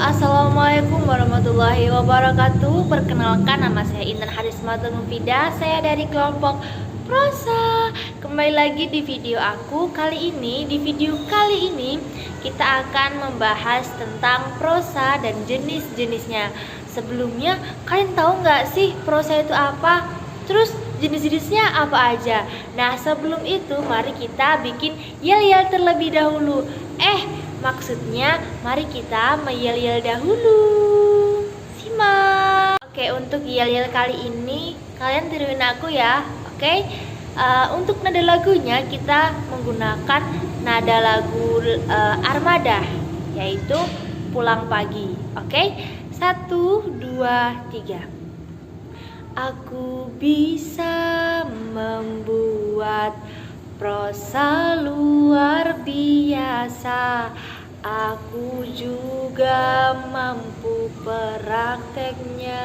Assalamualaikum warahmatullahi wabarakatuh. Perkenalkan, nama saya Intan Harismatul Mufidah. Saya dari kelompok prosa. Kembali lagi di video aku kali ini. Di video kali ini kita akan membahas tentang prosa dan jenis-jenisnya. Sebelumnya, kalian tahu nggak sih prosa itu apa? Terus jenis-jenisnya apa aja? Nah, sebelum itu mari kita bikin yel-yel terlebih dahulu. Maksudnya, mari kita meyel-yel dahulu. Simak. Oke, untuk yel-yel kali ini kalian tiruin aku ya. Oke. Untuk nada lagunya kita menggunakan nada lagu Armada, yaitu Pulang Pagi. Oke. 1, 2, 3. Aku bisa membuat prosa luar biasa. Aku juga mampu prakteknya.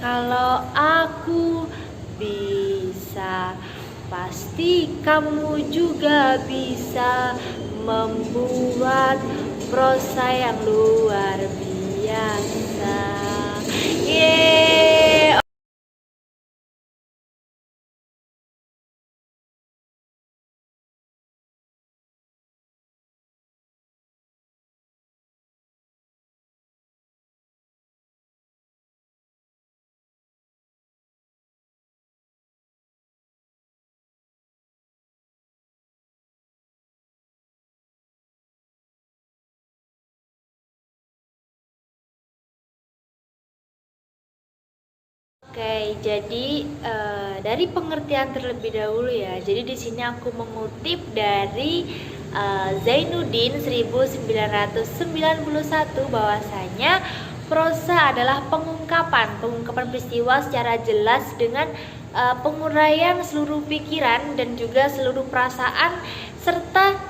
Kalau aku bisa, pasti kamu juga bisa membuat prosa yang luar biasa. Yeay. Oke, jadi dari pengertian terlebih dahulu ya. Jadi di sini aku mengutip dari Zainuddin 1991 bahwasanya prosa adalah pengungkapan peristiwa secara jelas dengan penguraian seluruh pikiran dan juga seluruh perasaan serta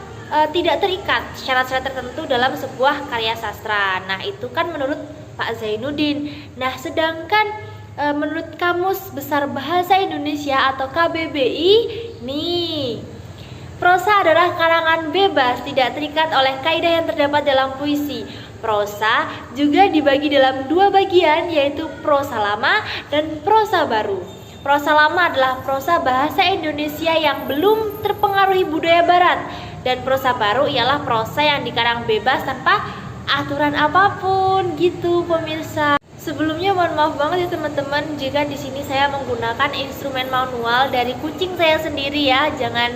tidak terikat syarat-syarat tertentu dalam sebuah karya sastra. Nah, itu kan menurut Pak Zainuddin. Nah, sedangkan menurut Kamus Besar Bahasa Indonesia atau KBBI, nih, prosa adalah karangan bebas, tidak terikat oleh kaidah yang terdapat dalam puisi. Prosa juga dibagi dalam dua bagian, yaitu prosa lama dan prosa baru. Prosa lama adalah prosa bahasa Indonesia yang belum terpengaruhi budaya barat, dan prosa baru ialah prosa yang dikarang bebas tanpa aturan apapun, gitu pemirsa. Sebelumnya mohon maaf banget ya teman-teman jika di sini saya menggunakan instrumen manual dari kucing saya sendiri ya. Jangan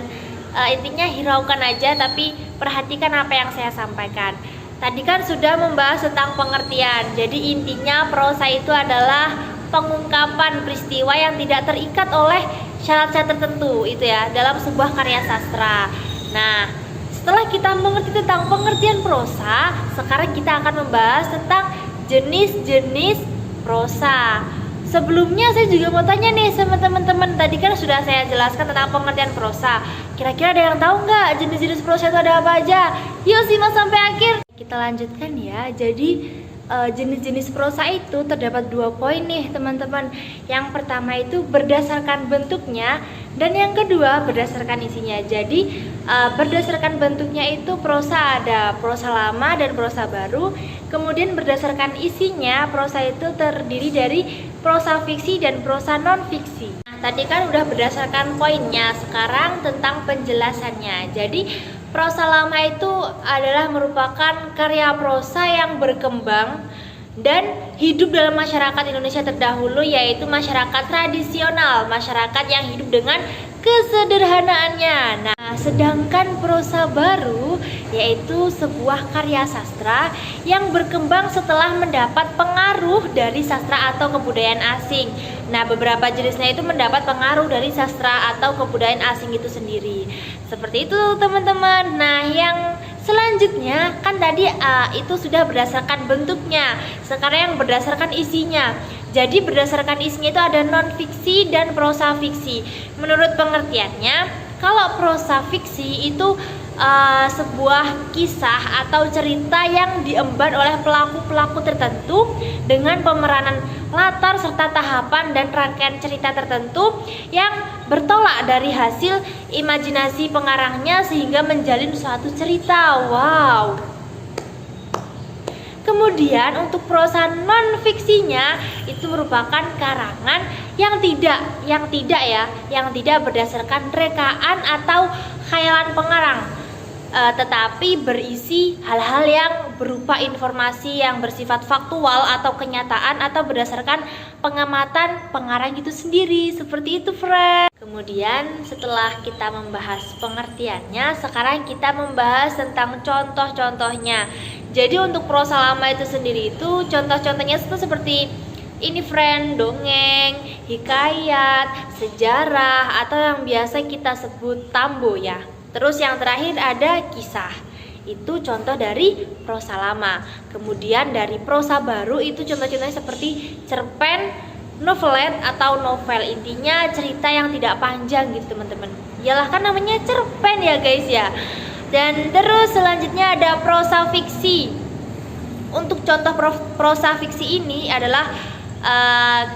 intinya hiraukan aja, tapi perhatikan apa yang saya sampaikan. Tadi kan sudah membahas tentang pengertian. Jadi intinya prosa itu adalah pengungkapan peristiwa yang tidak terikat oleh syarat-syarat tertentu itu ya dalam sebuah karya sastra. Nah, setelah kita mengerti tentang pengertian prosa, sekarang kita akan membahas tentang jenis-jenis prosa. Sebelumnya saya juga mau tanya nih sama teman-teman. Tadi kan sudah saya jelaskan tentang pengertian prosa. Kira-kira ada yang tahu nggak jenis-jenis prosa itu ada apa aja? Yuk simak sampai akhir. Kita lanjutkan ya. Jadi jenis-jenis prosa itu terdapat 2 poin nih teman-teman. Yang pertama itu berdasarkan bentuknya, dan yang kedua berdasarkan isinya. Jadi berdasarkan bentuknya itu prosa ada prosa lama dan prosa baru. Kemudian berdasarkan isinya, prosa itu terdiri dari prosa fiksi dan prosa non fiksi. Nah, tadi kan udah berdasarkan poinnya, sekarang tentang penjelasannya. Jadi prosa lama itu adalah merupakan karya prosa yang berkembang dan hidup dalam masyarakat Indonesia terdahulu, yaitu masyarakat tradisional, masyarakat yang hidup dengan kesederhanaannya. Nah, sedangkan prosa baru yaitu sebuah karya sastra yang berkembang setelah mendapat pengaruh dari sastra atau kebudayaan asing. Nah, beberapa jenisnya itu mendapat pengaruh dari sastra atau kebudayaan asing itu sendiri. Seperti itu teman-teman. Nah, yang selanjutnya kan tadi itu sudah berdasarkan bentuknya. Sekarang yang berdasarkan isinya. Jadi berdasarkan isinya itu ada non fiksi dan prosa fiksi. Menurut pengertiannya, kalau prosa fiksi itu sebuah kisah atau cerita yang diemban oleh pelaku-pelaku tertentu dengan pemeranan latar serta tahapan dan rangkaian cerita tertentu yang bertolak dari hasil imajinasi pengarangnya sehingga menjalin suatu cerita. Wow. Kemudian untuk prosa non fiksinya itu merupakan karangan yang tidak berdasarkan rekaan atau khayalan pengarang, tetapi berisi hal-hal yang berupa informasi yang bersifat faktual atau kenyataan atau berdasarkan pengamatan pengarang itu sendiri. Seperti itu, friend. Kemudian setelah kita membahas pengertiannya, sekarang kita membahas tentang contoh-contohnya. Jadi untuk prosa lama itu sendiri itu contoh-contohnya itu seperti ini, friend: dongeng, hikayat, sejarah, atau yang biasa kita sebut tambo ya. Terus yang terakhir ada kisah. Itu contoh dari prosa lama. Kemudian dari prosa baru itu contoh-contohnya seperti cerpen, novelet atau novel. Intinya cerita yang tidak panjang gitu, teman-teman. Yalah, kan namanya cerpen ya guys ya. Dan terus selanjutnya ada prosa fiksi. Untuk contoh prosa fiksi ini adalah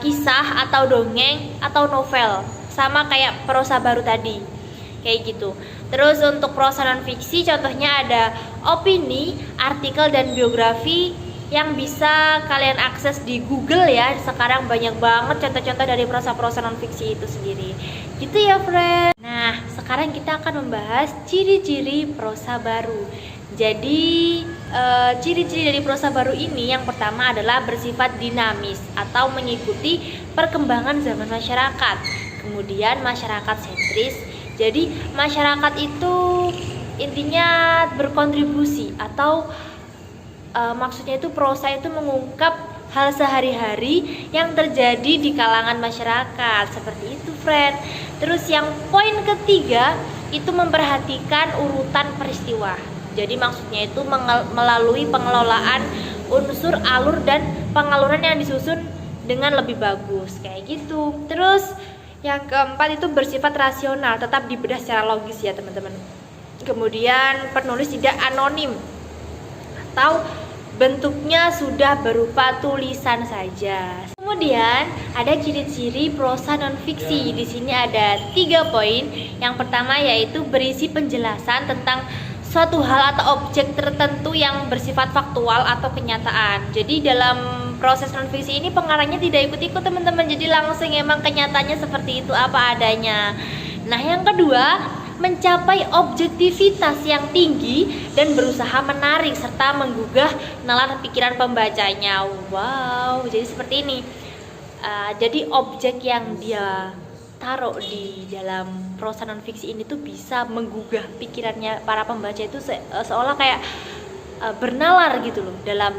kisah atau dongeng atau novel, sama kayak prosa baru tadi, kayak gitu. Terus untuk prosa non fiksi contohnya ada opini, artikel, dan biografi yang bisa kalian akses di Google ya. Sekarang banyak banget contoh-contoh dari prosa-prosa non fiksi itu sendiri. Gitu ya, friend. Nah, sekarang kita akan membahas ciri-ciri prosa baru. Jadi ciri-ciri dari prosa baru ini yang pertama adalah bersifat dinamis atau mengikuti perkembangan zaman masyarakat. Kemudian masyarakat sentris. Jadi masyarakat itu intinya berkontribusi atau maksudnya itu prosa itu mengungkap hal sehari-hari yang terjadi di kalangan masyarakat. Seperti itu, friend. Terus yang poin ketiga itu memperhatikan urutan peristiwa. Jadi maksudnya itu melalui pengelolaan unsur alur dan pengaluran yang disusun dengan lebih bagus, kayak gitu. Terus yang keempat itu bersifat rasional, tetap dibedah secara logis ya, teman-teman. Kemudian penulis tidak anonim atau bentuknya sudah berupa tulisan saja. Kemudian ada ciri-ciri prosa non fiksi. Di sini ada 3 poin. Yang pertama yaitu berisi penjelasan tentang suatu hal atau objek tertentu yang bersifat faktual atau kenyataan. Jadi dalam proses non fiksi ini pengarangnya tidak ikut-ikut, teman-teman. Jadi langsung emang kenyataannya seperti itu apa adanya. Nah, yang kedua, mencapai objektivitas yang tinggi dan berusaha menarik serta menggugah nalar pikiran pembacanya. Wow, jadi seperti ini. Jadi objek yang dia taruh di dalam prosa non fiksi ini tuh bisa menggugah pikirannya para pembaca itu seolah kayak bernalar gitu loh dalam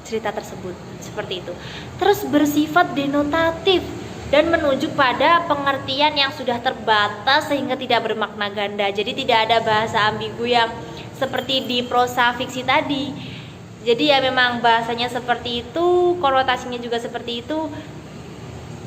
cerita tersebut. Seperti itu. Terus bersifat denotatif dan menunjuk pada pengertian yang sudah terbatas sehingga tidak bermakna ganda. Jadi tidak ada bahasa ambigu yang seperti di prosa fiksi tadi. Jadi ya memang bahasanya seperti itu, konotasinya juga seperti itu,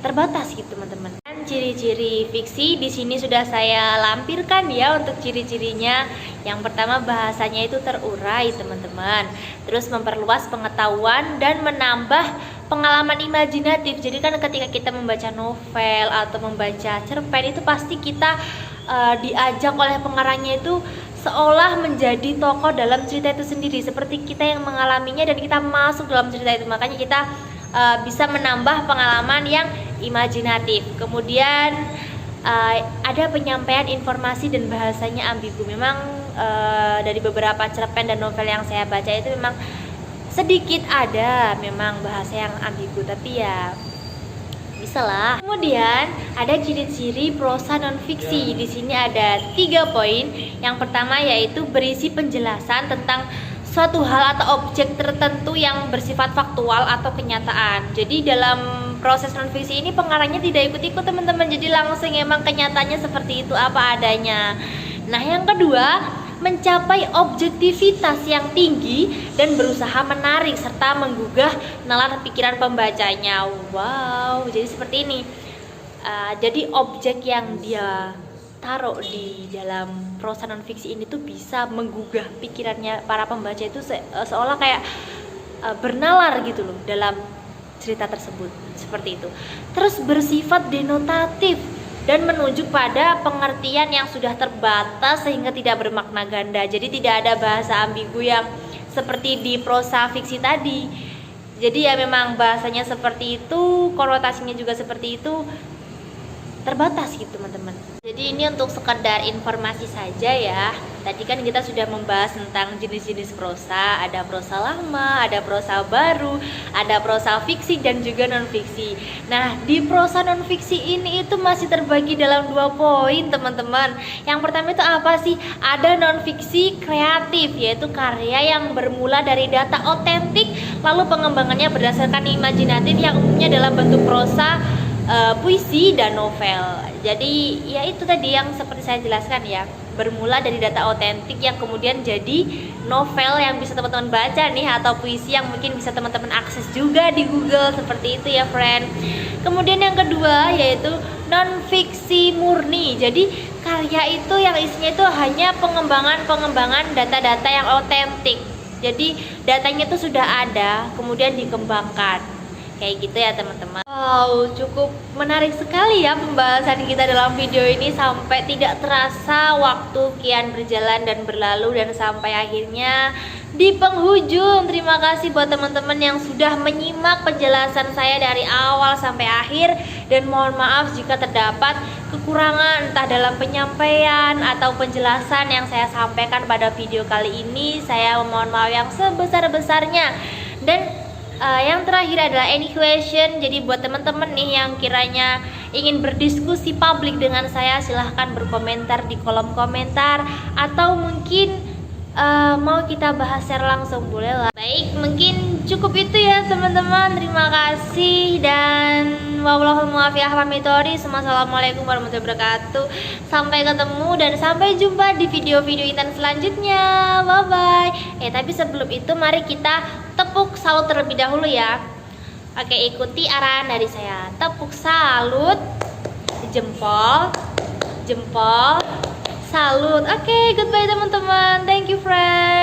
terbatas gitu, teman-teman. Ciri-ciri fiksi di sini sudah saya lampirkan ya untuk ciri-cirinya. Yang pertama, bahasanya itu terurai, teman-teman. Terus memperluas pengetahuan dan menambah pengalaman imajinatif. Jadi kan ketika kita membaca novel atau membaca cerpen itu pasti kita diajak oleh pengarangnya itu seolah menjadi tokoh dalam cerita itu sendiri, seperti kita yang mengalaminya dan kita masuk dalam cerita itu. Makanya kita bisa menambah pengalaman yang imajinatif. Kemudian ada penyampaian informasi dan bahasanya ambigu. Memang dari beberapa cerpen dan novel yang saya baca itu memang sedikit ada memang bahasa yang ambigu, tapi ya bisa lah. Kemudian ada ciri-ciri prosa non fiksi. Di sini ada 3 poin. Yang pertama yaitu berisi penjelasan tentang suatu hal atau objek tertentu yang bersifat faktual atau kenyataan. Jadi dalam proses non fiksi ini pengarangnya tidak ikut-ikut, teman-teman. Jadi langsung emang kenyataannya seperti itu apa adanya. Nah, yang kedua, mencapai objektivitas yang tinggi dan berusaha menarik serta menggugah nalar pikiran pembacanya. Wow, jadi seperti ini. Jadi objek yang dia taruh di dalam prosa non fiksi ini tuh bisa menggugah pikirannya para pembaca itu seolah kayak bernalar gitu loh dalam cerita tersebut. Seperti itu. Terus bersifat denotatif dan menunjuk pada pengertian yang sudah terbatas sehingga tidak bermakna ganda. Jadi tidak ada bahasa ambigu yang seperti di prosa fiksi tadi. Jadi ya memang bahasanya seperti itu, konotasinya juga seperti itu, terbatas gitu teman-teman. Jadi ini untuk sekedar informasi saja ya. Tadi kan kita sudah membahas tentang jenis-jenis prosa, ada prosa lama, ada prosa baru, ada prosa fiksi dan juga non fiksi. Nah, di prosa non fiksi ini itu masih terbagi dalam 2 poin teman-teman. Yang pertama itu apa sih? Ada non fiksi kreatif, yaitu karya yang bermula dari data otentik lalu pengembangannya berdasarkan imajinatif yang umumnya dalam bentuk prosa, puisi dan novel. Jadi ya itu tadi yang seperti saya jelaskan ya, bermula dari data otentik yang kemudian jadi novel yang bisa teman-teman baca nih, atau puisi yang mungkin bisa teman-teman akses juga di Google, seperti itu ya friend. Kemudian yang kedua yaitu non fiksi murni. Jadi karya itu yang isinya itu hanya pengembangan data-data yang otentik. Jadi datanya itu sudah ada kemudian dikembangkan. Kayak gitu ya teman-teman. Wow, cukup menarik sekali ya pembahasan kita dalam video ini. Sampai tidak terasa waktu kian berjalan dan berlalu, dan sampai akhirnya di penghujung. Terima kasih buat teman-teman yang sudah menyimak penjelasan saya dari awal sampai akhir. Dan mohon maaf jika terdapat kekurangan entah dalam penyampaian atau penjelasan yang saya sampaikan pada video kali ini. Saya mohon maaf yang sebesar-besarnya. Dan yang terakhir adalah any question. Jadi buat teman-teman nih yang kiranya ingin berdiskusi publik dengan saya, silahkan berkomentar di kolom komentar, atau mungkin mau kita bahas secara langsung, boleh lah. Baik, mungkin cukup itu ya teman-teman. Terima kasih dan wallahul muwaffiq. Wassalamualaikum warahmatullahi wabarakatuh. Sampai ketemu dan sampai jumpa di video-video Intan selanjutnya. Bye bye. Tapi sebelum itu mari kita tepuk salut terlebih dahulu ya. Oke, ikuti arahan dari saya. Tepuk salut, jempol, jempol, salut. Oke, goodbye teman-teman. Thank you friend.